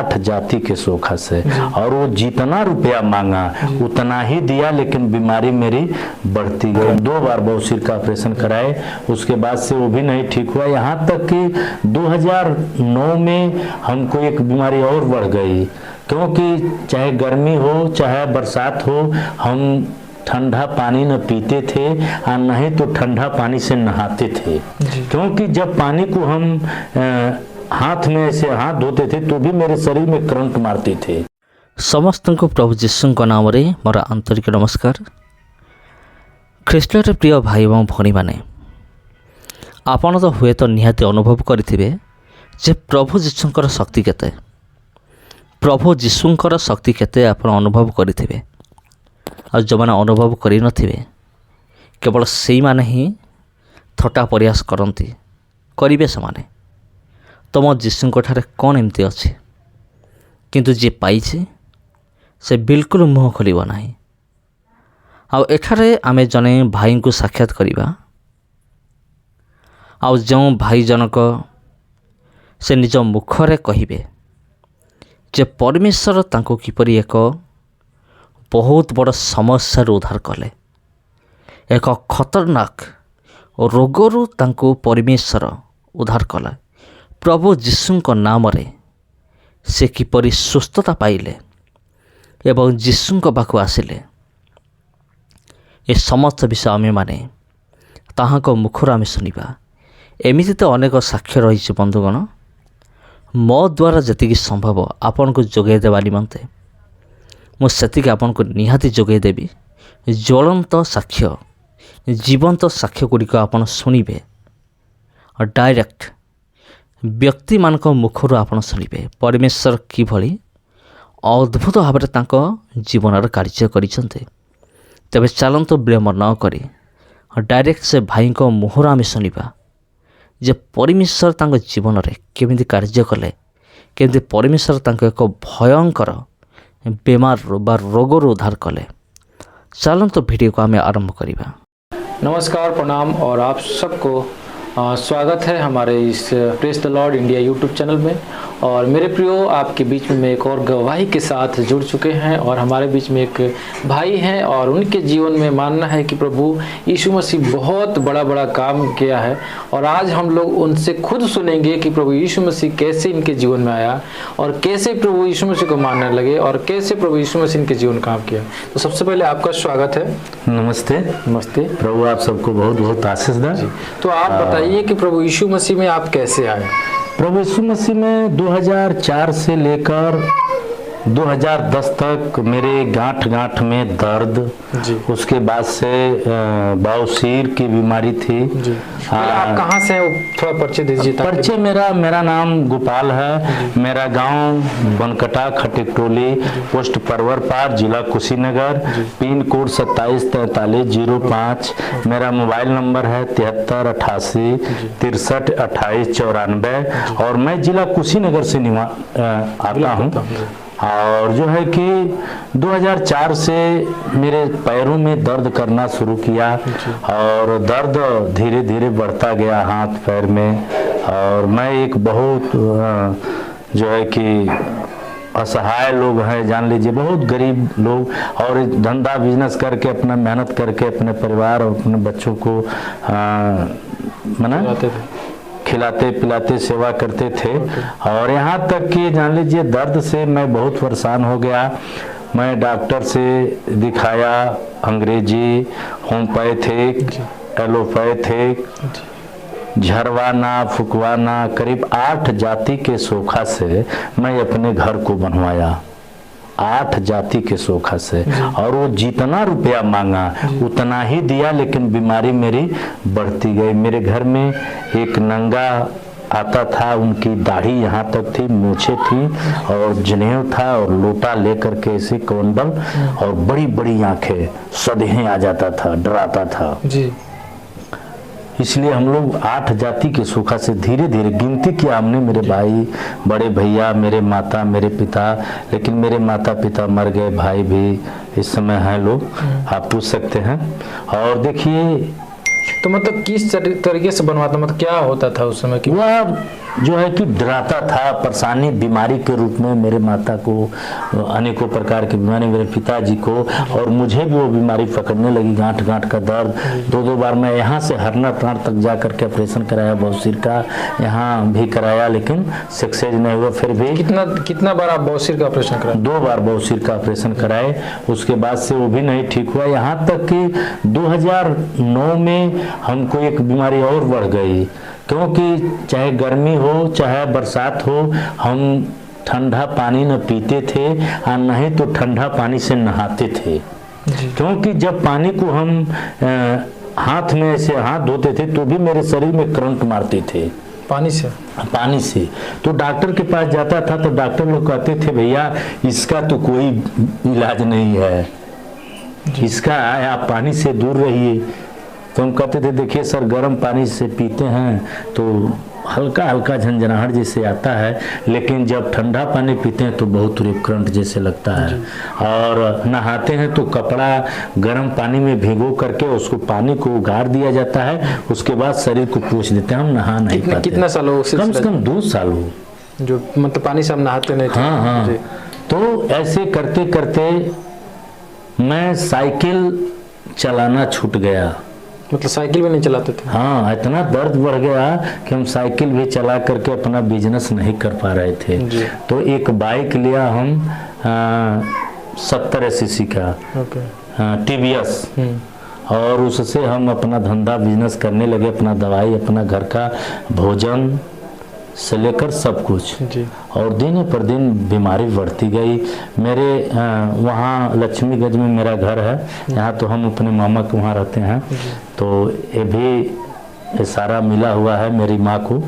8 जाति के सोखा से, और वो जितना रुपया मांगा उतना ही दिया, लेकिन बीमारी मेरी बढ़ती गई। 2 बार बवासीर का ऑपरेशन कराए, उसके बाद से वो भी नहीं ठीक हुआ। यहाँ तक कि 2009 में हमको एक बीमारी और बढ़ गई, क्योंकि चाहे गर्मी हो चाहे बरसात हो, हम ठंडा पानी न पीते थे और नहीं तो ठंडा पानी से नहाते थे, क्योंकि जब पानी को हम हाथ में ऐसे हाथ धोते थे तो भी मेरे शरीर में करंट मारते थे। समस्त को प्रभु जीशु नाम रे मोर आंतरिक नमस्कार। ख्रीष्ट प्रिय भाई और भौणी माने, आपण तो हुए तो निहाती अनुभव करिथिबे जे प्रभु जीशुंकर शक्ति केते, प्रभु जीशुंकर शक्ति केते आपण अनुभव करिथिबे। और जो मैंने अनुभव करि नथिबे केवल सेई माने ही थट्टा प्रयास करती करिवे समाने तुम जीशुंको ठारे कौन एमती अच्छे, किंतु जे पाइछे से बिल्कुल मुँह खोलिब नाही। आउ एठारे आमे जने भाई को साक्षात करिबा। आउ जो भाई जनक से निज मुखरे कहिबे जे परमेश्वर तांको किपरि एक बहुत बड़ समस्या उद्धार कले, एक खतरनाक रोगरू तांको परमेश्वर उद्धार कला। प्रभु जीशुंको नाम रे से किपरि सुस्थता पाइले एवं जीशुंको पाखु आसिले, ए समस्त विषय आमे माने ताहाको मुखर आमे सुनिबा। एमिति तो अनेक साक्ष्य रही बंधुगण, मो द्वारा जतिकी संभव आपन को जोगाई देवा निमंते मुझे आपन को निहाती जोगाई देवी। ज्वलंत साक्ष्य, जीवंत साक्ष्य गुड़िक आपन शुणिबे और डायरेक्ट व्यक्ति मानक मुखर आपन शुणिबे परमेश्वर किभली अद्भुत भाव में जीवन कार्य करिसंते। तबे चलंत विलंब न करी डायरेक्ट से भाई को मुहर आमे शुणिबा जे परमेश्वर तांको जीवन रे केमिति कार्य कले, केमिति परमेश्वर तांको एक भयंकर बेमार बा रोग उद्धार कले। चलंत वीडियो को हमें आरंभ करिबा। नमस्कार, प्रणाम और आप सबको स्वागत है हमारे इस press the Lord India YouTube channel में। और मेरे प्रियो, आपके बीच में एक और गवाही के साथ जुड़ चुके हैं और हमारे बीच में एक भाई हैं और उनके जीवन में मानना है कि प्रभु यीशु मसीह बहुत बड़ा काम किया है। और आज हम लोग उनसे खुद सुनेंगे कि प्रभु यीशु मसीह कैसे इनके जीवन में आया और कैसे प्रभु यीशु मसीह को मानने लगे और कैसे प्रभु यीशु मसीह इनके जीवन काम किया। तो सबसे पहले आपका स्वागत है। नमस्ते। नमस्ते। प्रभु आप सबको बहुत बहुत आशीष दे। तो आप बताइए कि प्रभु यीशु मसीह में आप कैसे आए? प्रभु यीशु मसीह में 2004 से लेकर 2010 तक मेरे गांठ में दर्द, उसके बाद से बवासीर की बीमारी थी। आप कहाँ से हैं, थोड़ा परिचय दीजिए। परिचय मेरा नाम गोपाल है। मेरा गांव बनकटा खटिकटोली, पोस्ट परवरपार, जिला कुशीनगर, पिन कोड 274305। मेरा मोबाइल नंबर है 7388 63 28 94 और मैं जिला कुशीनगर से आता हूँ। और जो है कि 2004 से मेरे पैरों में दर्द करना शुरू किया और दर्द धीरे धीरे बढ़ता गया हाथ पैर में। और मैं एक बहुत जो है कि असहाय लोग हैं, जान लीजिए बहुत गरीब लोग, और धंधा बिजनेस करके अपना मेहनत करके अपने परिवार और अपने बच्चों को खिलाते पिलाते सेवा करते थे। और यहाँ तक कि जान लीजिए दर्द से मैं बहुत परेशान हो गया। मैं डॉक्टर से दिखाया, अंग्रेजी, होम्योपैथिक, एलोपैथिक, झरवाना, फुकवाना, करीब 8 जाति के सोखा से मैं अपने घर को बनवाया। 8 जाति के सोखा से, और वो जितना रुपया मांगा उतना ही दिया, लेकिन बीमारी मेरी बढ़ती गई। मेरे घर में एक नंगा आता था, उनकी दाढ़ी यहाँ तक थी, मूछें थी और जनेऊ था और लोटा लेकर के ऐसे कमंडल और बड़ी बड़ी आंखें, सदेहें आ जाता था, डराता था जी। इसलिए हम लोग 8 जाति के सूखा से धीरे धीरे गिनती किया हमने, मेरे भाई, बड़े भैया, मेरे माता, मेरे पिता। लेकिन मेरे माता पिता मर गए, भाई भी इस समय हैं लोग, आप पूछ सकते हैं। और देखिए तो मतलब किस तरीके से बनवाता, मतलब क्या होता था उस समय की? वह जो है कि डराता था, परेशानी बीमारी के रूप में मेरे माता को अनेकों प्रकार की बीमारी, मेरे पिताजी को, और मुझे भी वो बीमारी पकड़ने लगी, गांठ गांठ का दर्द। दो बार मैं यहाँ से हरना प्रांत तक जा करके ऑपरेशन कराया, बौसीर का यहाँ भी कराया, लेकिन सक्सेस नहीं हुआ। फिर भी कितना बार आप बौसीर का ऑपरेशन कराए? 2 बार बौसीर का ऑपरेशन कराए, उसके बाद से वो भी नहीं ठीक हुआ। यहाँ तक कि 2009 में हमको एक बीमारी और बढ़ गई, क्योंकि चाहे गर्मी हो चाहे बरसात हो, हम ठंडा पानी न पीते थे और नहीं तो ठंडा पानी से नहाते थे। क्योंकि जब पानी को हम हाथ में ऐसे हाथ धोते थे तो भी मेरे शरीर में करंट मारते थे पानी से। तो डॉक्टर के पास जाता था तो डॉक्टर लोग कहते थे भैया इसका तो कोई इलाज नहीं है, इसका आप पानी से दूर रहिए। तो हम कहते थे देखिए सर, गर्म पानी से पीते हैं तो हल्का हल्का झंझनाहट जैसे आता है, लेकिन जब ठंडा पानी पीते हैं तो बहुत करंट जैसे लगता है। और नहाते हैं तो कपड़ा गर्म पानी में भिगो करके उसको पानी को उगार दिया जाता है, उसके बाद शरीर को पोंछ देते हैं। हम नहा नहीं पाते। कितना साल हो? कम से कम 2 साल हो, जो मतलब पानी से हम नहाते नहीं थे। हाँ। तो ऐसे करते करते मैं साइकिल चलाना छूट गया। मतलब साइकिल भी नहीं चलाते थे? हाँ, इतना दर्द बढ़ गया कि हम साइकिल भी चला करके अपना बिजनेस नहीं कर पा रहे थे। तो एक बाइक लिया हम 70 सीसी का TVS, और उससे हम अपना धंधा बिजनेस करने लगे। अपना दवाई, अपना घर का भोजन से लेकर सब कुछ जी। और दिन पर दिन बीमारी बढ़ती गई। मेरे वहाँ लक्ष्मीगंज में मेरा घर है, यहाँ तो हम अपने मामा के वहाँ रहते हैं, तो ये भी सारा मिला हुआ है मेरी माँ को,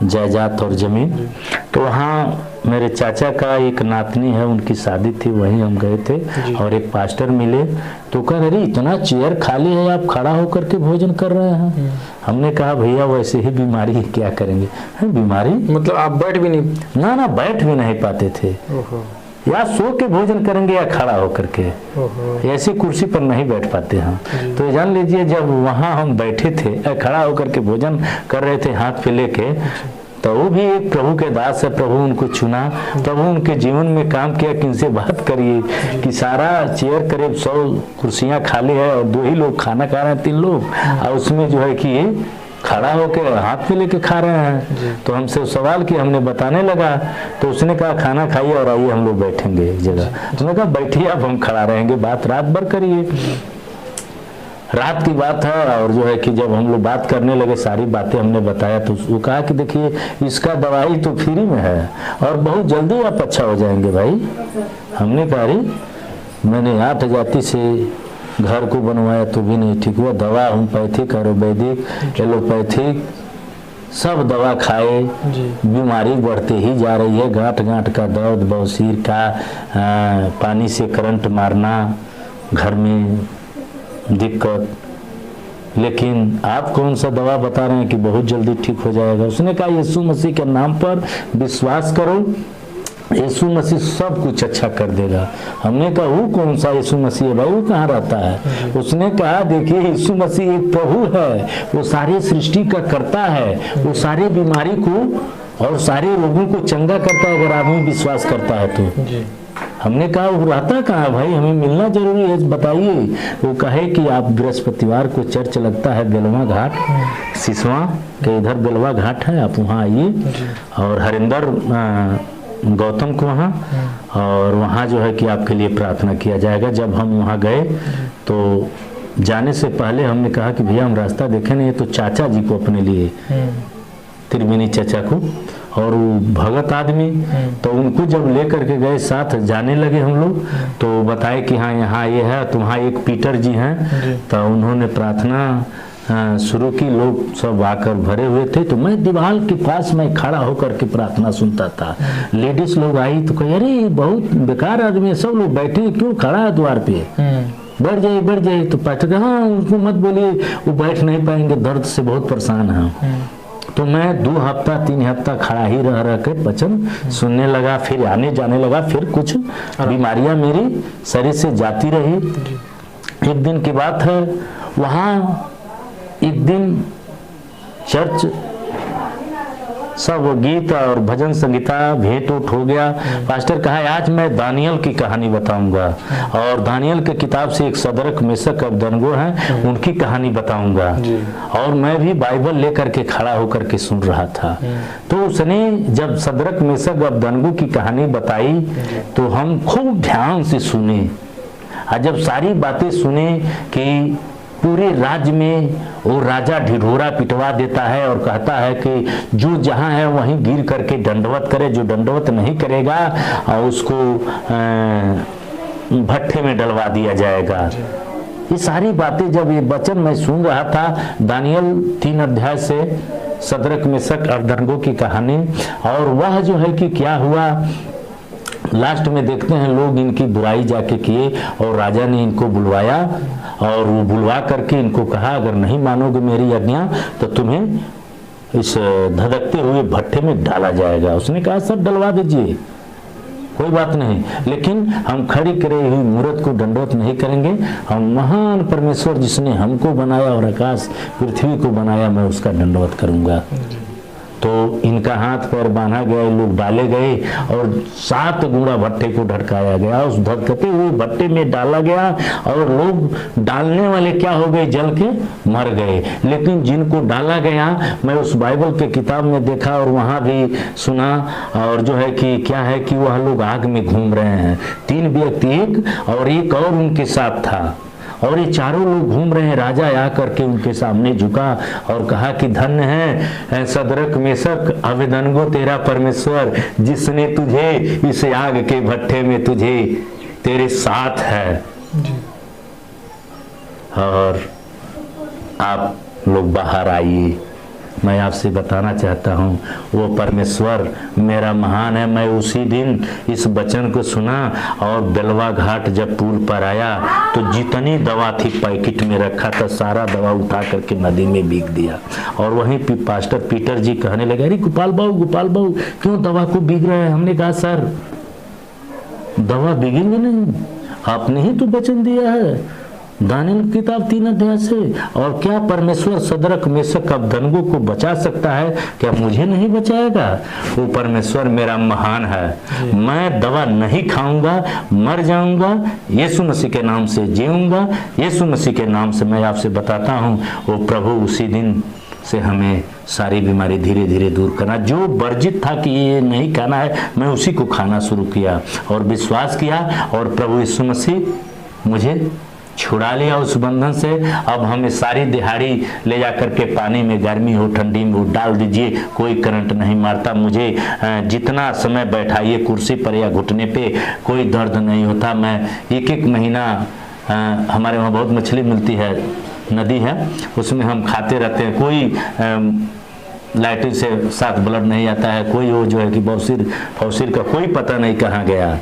जायदाद और जमीन। तो वहाँ मेरे चाचा का एक नातनी है, उनकी शादी थी, वहीं हम गए थे और एक पास्टर मिले तो कह रहे इतना चेयर खाली है, आप खड़ा होकर के भोजन कर रहे हैं। हमने कहा भैया वैसे ही बीमारी है, क्या करेंगे। बीमारी मतलब आप बैठ भी नहीं? ना बैठ भी नहीं पाते थे, या सो के भोजन करेंगे या खड़ा होकर के, ऐसी कुर्सी पर नहीं बैठ पाते हम। तो जान लीजिए जब वहाँ हम बैठे थे, खड़ा होकर के भोजन कर रहे थे हाथ पे लेके, तो वो भी एक प्रभु के दास है, प्रभु उनको चुना, प्रभु उनके जीवन में काम किया कि इनसे बात करिए कि सारा चेयर करीब 100 कुर्सियां खाली है और 2 ही लोग खाना खा रहे हैं, 3 लोग, और उसमें जो है कि खड़ा होकर हाथ पे लेके खा रहे हैं। तो हमसे सवाल किया, हमने बताने लगा, तो उसने कहा खाना खाइए और आइए हम लोग बैठेंगे एक जगह। तो मैंने कहा बैठिए, अब हम खड़ा रहेंगे, बात रात भर करिए। रात की बात है, और जो है कि जब हम लोग बात करने लगे, सारी बातें हमने बताया, तो वो कहा कि देखिए इसका दवाई तो फ्री में है और बहुत जल्दी आप अच्छा हो जाएंगे भाई। हमने कहा अरे मैंने 8 जाति से घर को बनवाया तो भी नहीं ठीक हुआ, दवा होम्योपैथिक, आयुर्वेदिक, एलोपैथिक सब दवा खाए, बीमारी बढ़ते ही जा रही है। गांठ गांठ का दर्द, बौसीर का, पानी से करंट मारना, घर में दिक्कत, लेकिन आप कौन सा दवा बता रहे हैं कि बहुत जल्दी ठीक हो जाएगा। उसने कहा यीशु मसीह के नाम पर विश्वास करो, यीशु मसीह सब कुछ अच्छा कर देगा। हमने कहा वो कौन सा यीशु मसीह है भाई, वो कहाँ रहता है। उसने कहा देखिए यीशु मसीह एक प्रभु है, वो सारे सृष्टि का करता है, वो सारे बीमारी को और सारे रोगों को चंगा करता है अगर आदमी विश्वास करता है तो। हमने कहा वो रहता कहाँ भाई, हमें मिलना जरूरी है, बताइए। वो कहे कि आप बृहस्पतिवार को चर्च लगता है बेलवा घाट, सिसवा के इधर बेलवा घाट है, आप वहाँ आइए, और हरिंदर गौतम को वहाँ, और वहाँ जो है कि आपके लिए प्रार्थना किया जाएगा। जब हम वहाँ गए तो जाने से पहले हमने कहा कि भैया हम रास्ता देखे नहीं, तो चाचा जी को अपने लिए, त्रिवेणी चाचा को, और वो भगत आदमी, तो उनको जब लेकर के गए साथ जाने लगे हम लोग, तो बताए कि हाँ यहाँ ये है, तो वहाँ एक पीटर जी हैं, तो उन्होंने प्रार्थना शुरू की, लोग सब आकर भरे हुए थे। तो मैं दीवार के पास में खड़ा होकर के प्रार्थना सुनता था। लेडीज लोग आई तो कहे अरे बहुत बेकार आदमी है, सब लोग बैठे क्यों, खड़ा है द्वार पे, बैठ जाइए बैठ जाइए। तो पास्टर हाँ उनको मत बोलिए, वो बैठ नहीं पाएंगे, दर्द से बहुत परेशान है। तो मैं 2 हफ्ता 3 हफ्ता खड़ा ही रह के वचन सुनने लगा, फिर आने जाने लगा, फिर कुछ बीमारियां मेरी शरीर से जाती रही। एक दिन की बात है, वहाँ एक दिन चर्च सब गीत और भजन संगीता भेंट उठ हो गया। पास्टर कहा आज मैं दानियल की कहानी बताऊंगा और दानियल के किताब से एक सदरक मेशक अबदनगो हैं, उनकी कहानी बताऊंगा। और मैं भी बाइबल लेकर के खड़ा होकर के सुन रहा था। तो उसने जब सदरक मेशक अबदनगो की कहानी बताई तो हम खूब ध्यान से सुने। और जब सारी बातें सुने कि पूरे राज्य में वो राजा ढिढोरा पिटवा देता है और कहता है कि जो जहां है वहीं गिर करके दंडवत करे, जो दंडवत नहीं करेगा और उसको भट्ठे में डलवा दिया जाएगा। ये सारी बातें जब ये वचन मैं सुन रहा था दानियल 3 अध्याय से सदरक मेशक अबदनगो की कहानी, और वह जो है कि क्या हुआ लास्ट में देखते हैं लोग इनकी बुराई जाके किए और राजा ने इनको बुलवाया और वो बुलवा करके इनको कहा अगर नहीं मानोगे मेरी आज्ञा तो तुम्हें इस धधकते हुए भट्ठे में डाला जाएगा। उसने कहा सब डलवा दीजिए, कोई बात नहीं, लेकिन हम खड़ी करे हुई मूर्त को दंडवत नहीं करेंगे। हम महान परमेश्वर जिसने हमको बनाया और आकाश पृथ्वी को बनाया, मैं उसका दंडवत करूंगा। तो इनका हाथ पैर बांधा गया, लोग डाले गए और 7 गुणा भट्टे को ढड़काया गया, उस धधकते हुए भट्टे में डाला गया और लोग डालने वाले क्या हो गए, जल के मर गए। लेकिन जिनको डाला गया मैं उस बाइबल के किताब में देखा और वहां भी सुना और जो है कि क्या है कि वह लोग आग में घूम रहे हैं। 3 व्यक्ति, एक और उनके साथ था और ये चारों लोग घूम रहे हैं। राजा आ करके उनके सामने झुका और कहा कि धन्य है सदरक मेशक अबदनगो तेरा परमेश्वर जिसने तुझे इस आग के भट्ठे में तुझे तेरे साथ है। और आप लोग बाहर आइए। मैं आपसे बताना चाहता हूँ वो परमेश्वर मेरा महान है। मैं उसी दिन इस वचन को सुना और बेलवा घाट जब पुल पर आया तो जितनी दवा थी पैकेट में रखा था सारा दवा उठा करके नदी में बीग दिया। और वहीं पास्टर पीटर जी कहने लगे अरे गोपाल बाबू क्यों दवा को बीग रहे हैं। हमने कहा सर दवा बीगेंगे नहीं, आपने ही तो वचन दिया है दानियल की किताब 3 अध्याय से। और क्या परमेश्वर सदरक मेशक अबदनगो को बचा सकता है, क्या मुझे नहीं बचाएगा। वो परमेश्वर मेरा महान है। मैं दवा नहीं खाऊंगा, मर जाऊंगा, यीशु मसीह के नाम से जीऊंगा। यीशु मसीह के नाम से मैं आपसे बताता हूँ वो प्रभु उसी दिन से हमें सारी बीमारी धीरे धीरे दूर करना। जो वर्जित था कि ये नहीं खाना है मैं उसी को खाना शुरू किया और विश्वास किया और प्रभु यीशु मसीह मुझे छुड़ा लिया उस बंधन से। अब हमें सारी दिहाड़ी ले जाकर के पानी में, गर्मी हो ठंडी में, वो डाल दीजिए, कोई करंट नहीं मारता। मुझे जितना समय बैठाइए कुर्सी पर या घुटने पे कोई दर्द नहीं होता। मैं 1 महीना हमारे वहाँ बहुत मछली मिलती है, नदी है, उसमें हम खाते रहते हैं। कोई लाइटिंग से साथ ब्लड नहीं आता है, कोई वो जो है कि बौसीर का कोई पता नहीं कहाँ गया।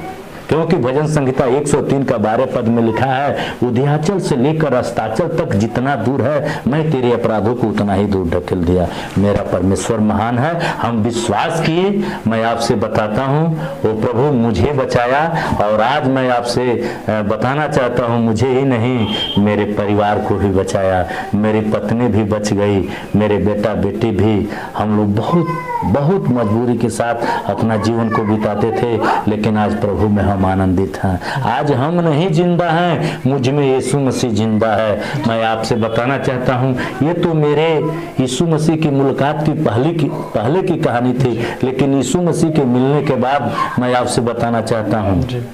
क्योंकि भजन संहिता 103 का 12 पद में लिखा है उदयाचल से लेकर अस्ताचल तक जितना दूर है मैं तेरे अपराधों को उतना ही दूर ढकेल दिया। मेरा परमेश्वर महान है। हम विश्वास किए। मैं आपसे बताता हूँ वो प्रभु मुझे बचाया और आज मैं आपसे बताना चाहता हूँ मुझे ही नहीं मेरे परिवार को भी बचाया। मेरी पत्नी भी बच गई, मेरे बेटा बेटी भी। हम लोग बहुत मजबूरी के साथ अपना जीवन को बिताते थे, लेकिन आज प्रभु में हम आनंदित हैं। आज हम नहीं जिंदा हैं, मुझ में यीशु मसीह जिंदा है। मैं आपसे बताना चाहता हूँ ये तो मेरे यीशु मसीह की मुलाकात की पहले की कहानी थी, लेकिन यीशु मसीह के मिलने के बाद मैं आपसे बताना चाहता हूँ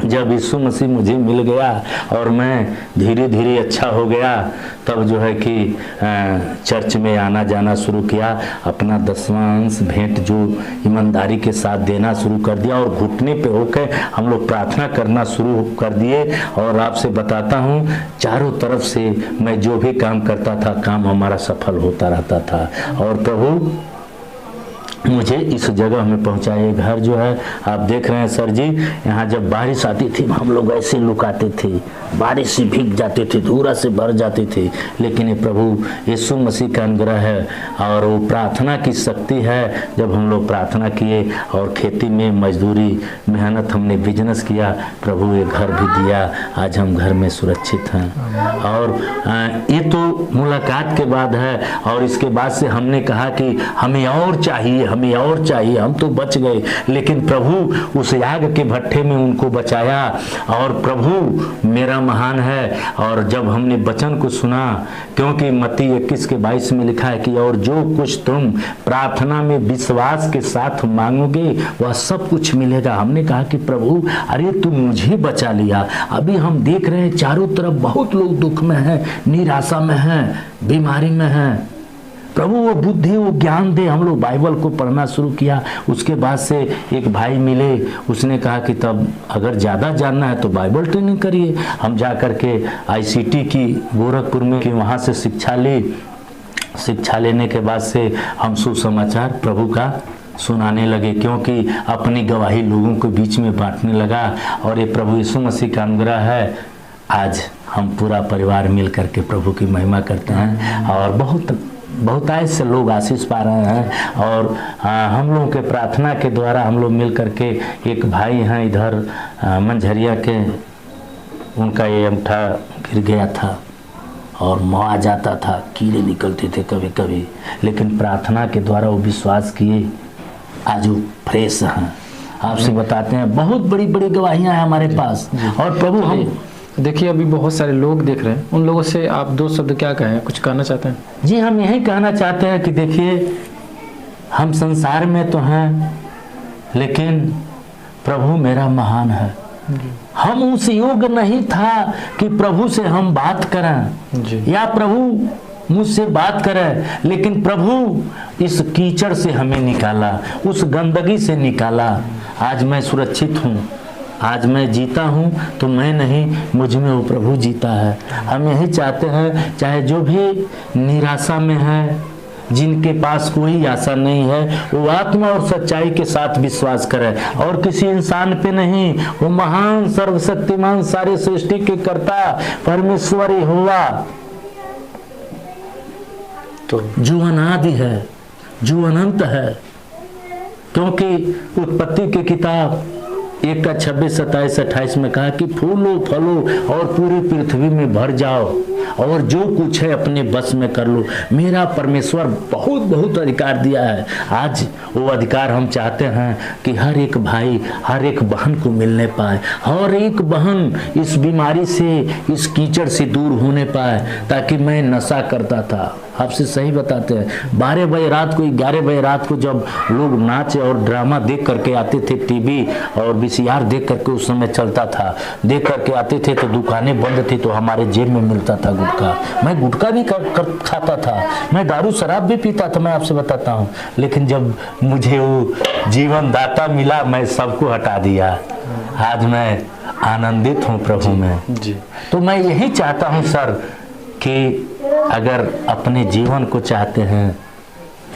जब यीशु मसीह मुझे मिल गया और मैं धीरे धीरे अच्छा हो गया, तब जो है कि चर्च में आना जाना शुरू किया। अपना 10वां अंश भेंट जो ईमानदारी के साथ देना शुरू कर दिया और घुटने पे होकर हम लोग प्रार्थना करना शुरू कर दिए। और आपसे बताता हूँ चारों तरफ से मैं जो भी काम करता था काम हमारा सफल होता रहता था। और प्रभु मुझे इस जगह में पहुंचाए। घर जो है आप देख रहे हैं सर जी, यहाँ जब बारिश आती थी हम लोग ऐसे लुकाते थे, बारिश से भीग जाते थे, धूरा से भर जाते थे। लेकिन ये प्रभु यीशु मसीह का अनुग्रह है और वो प्रार्थना की शक्ति है। जब हम लोग प्रार्थना किए और खेती में मजदूरी मेहनत हमने बिजनेस किया, प्रभु ये घर भी दिया। आज हम घर में सुरक्षित हैं। और ये तो मुलाकात के बाद है। और इसके बाद से हमने कहा कि हमें और चाहिए, हमें और चाहिए। हम तो बच गए, लेकिन प्रभु उस आग के भट्ठे में उनको बचाया। और प्रभु मेरा महान है। और जब हमने वचन को सुना, क्योंकि मत्ती 21:22 में लिखा है कि और जो कुछ तुम प्रार्थना में विश्वास के साथ मांगोगे वह सब कुछ मिलेगा। हमने कहा कि प्रभु अरे तुम मुझे बचा लिया। अभी हम देख रहे हैं चारों तरफ बहुत लोग दुख में हैं, निराशा में हैं, बीमारी में हैं। प्रभु वो बुद्धि, वो ज्ञान दे। हम लोग बाइबल को पढ़ना शुरू किया। उसके बाद से एक भाई मिले, उसने कहा कि तब अगर ज़्यादा जानना है तो बाइबल ट्रेनिंग करिए। हम जा कर के ICT की गोरखपुर में कि वहाँ से शिक्षा ली। शिक्षा लेने के बाद से हम सुसमाचार प्रभु का सुनाने लगे, क्योंकि अपनी गवाही लोगों के बीच में बांटने लगा। और ये प्रभु यीशु मसीह का अनुग्रह है। आज हम पूरा परिवार मिल करके प्रभु की महिमा करते हैं और बहुत ऐसे लोग आशीष पा रहे हैं। और हम लोगों के प्रार्थना के द्वारा हम लोग मिल करके, एक भाई हैं इधर मंझरिया के, उनका ये अंगूठा गिर गया था और मुआ जाता था, कीड़े निकलते थे कभी कभी, लेकिन प्रार्थना के द्वारा वो विश्वास किए, आज वो फ्रेश हैं। आपसे बताते हैं बहुत बड़ी बड़ी गवाहियां हैं हमारे पास। और प्रभु हम देखिए अभी बहुत सारे लोग देख रहे हैं, उन लोगों से आप 2 शब्द क्या कहें, कुछ कहना चाहते हैं? जी हम यही कहना चाहते हैं कि देखिए हम संसार में तो हैं, लेकिन प्रभु मेरा महान है। हम उस योग्य नहीं था कि प्रभु से हम बात करें जी। या प्रभु मुझसे बात करें, लेकिन प्रभु इस कीचड़ से हमें निकाला, उस गंदगी से निकाला। आज मैं सुरक्षित हूँ, आज मैं जीता हूँ तो मैं नहीं, मुझ में वो प्रभु जीता है। हम यही चाहते हैं, चाहे जो भी निराशा में है, जिनके पास कोई आशा नहीं है, वो आत्मा और सच्चाई के साथ विश्वास करे और किसी इंसान पे नहीं। वो महान सर्वशक्तिमान सारे सृष्टि के कर्ता परमेश्वर ही हुआ, तो जो अनादि है, जो अनंत है। क्योंकि उत्पत्ति की किताब 1:26, 27, 28 में कहा कि फूलो फलो और पूरी पृथ्वी में भर जाओ और जो कुछ है अपने बस में कर लो। मेरा परमेश्वर बहुत बहुत अधिकार दिया है। आज वो अधिकार हम चाहते हैं कि हर एक भाई, हर एक बहन को मिलने पाए, हर एक बहन इस बीमारी से, इस कीचड़ से दूर होने पाए। ताकि मैं नशा करता था, आपसे सही बताते हैं, 12 बजे रात को, 11 बजे रात को जब लोग नाच और ड्रामा देख करके आते थे, टीवी और VCR देख करके उस समय चलता था, देख करके आते थे तो दुकानें बंद थी, तो हमारे जेब में मिलता था गुटखा। मैं गुटखा भी खाता था, मैं दारू शराब भी पीता था, मैं आपसे बताता हूँ। लेकिन जब मुझे वो जीवन दाता मिला, मैं सबको हटा दिया। आज मैं आनंदित हूँ प्रभु में जी। तो मैं यही चाहता हूँ सर कि अगर अपने जीवन को चाहते हैं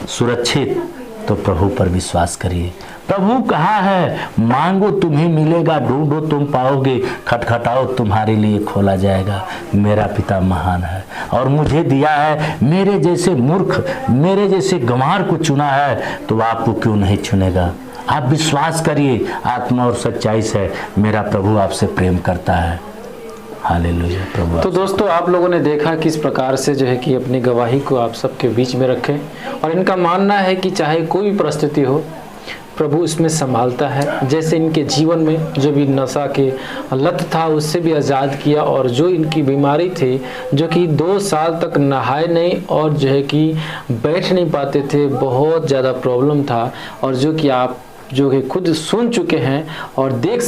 सुरक्षित, तो प्रभु पर विश्वास करिए। प्रभु कहा है, मांगो तुम्हें मिलेगा, ढूंढो तुम पाओगे, खटखटाओ तुम्हारे लिए खोला जाएगा। मेरा पिता महान है और मुझे दिया है। मेरे जैसे मूर्ख, मेरे जैसे गंवार को चुना है, तो आपको क्यों नहीं चुनेगा? आप विश्वास करिए, आत्मा और सच्चाई से मेरा प्रभु आपसे प्रेम करता है। हालेलुया प्रभु। तो दोस्तों आप लोगों ने देखा किस प्रकार से जो है कि अपनी गवाही को आप सबके बीच में रखें, और इनका मानना है कि चाहे कोई भी परिस्थिति हो, प्रभु इसमें संभालता है। जैसे इनके जीवन में जो भी नशा के लत था उससे भी आज़ाद किया, और जो इनकी बीमारी थी, जो कि 2 साल तक नहाए नहीं और जो है कि बैठ नहीं पाते थे, बहुत ज़्यादा प्रॉब्लम था, और जो कि आप जो कि खुद सुन चुके हैं और देख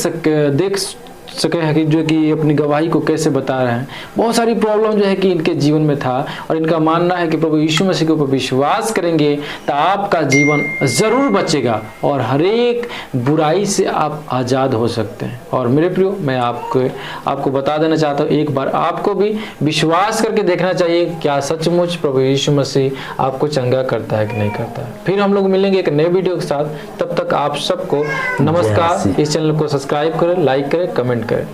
सके हैं कि जो कि अपनी गवाही को कैसे बता रहे हैं। बहुत सारी प्रॉब्लम जो है कि इनके जीवन में था और इनका मानना है कि प्रभु यीशु मसीह के ऊपर विश्वास करेंगे तो आपका जीवन जरूर बचेगा और हर एक बुराई से आप आज़ाद हो सकते हैं। और मेरे प्रियो, मैं आपको बता देना चाहता हूँ, एक बार आपको भी विश्वास करके देखना चाहिए क्या सचमुच प्रभु यीशु मसीह आपको चंगा करता है कि नहीं करता है। फिर हम लोग मिलेंगे एक नए वीडियो के साथ, तब तक आप सबको नमस्कार। इस चैनल को सब्सक्राइब करें, लाइक करें, कमेंट करें।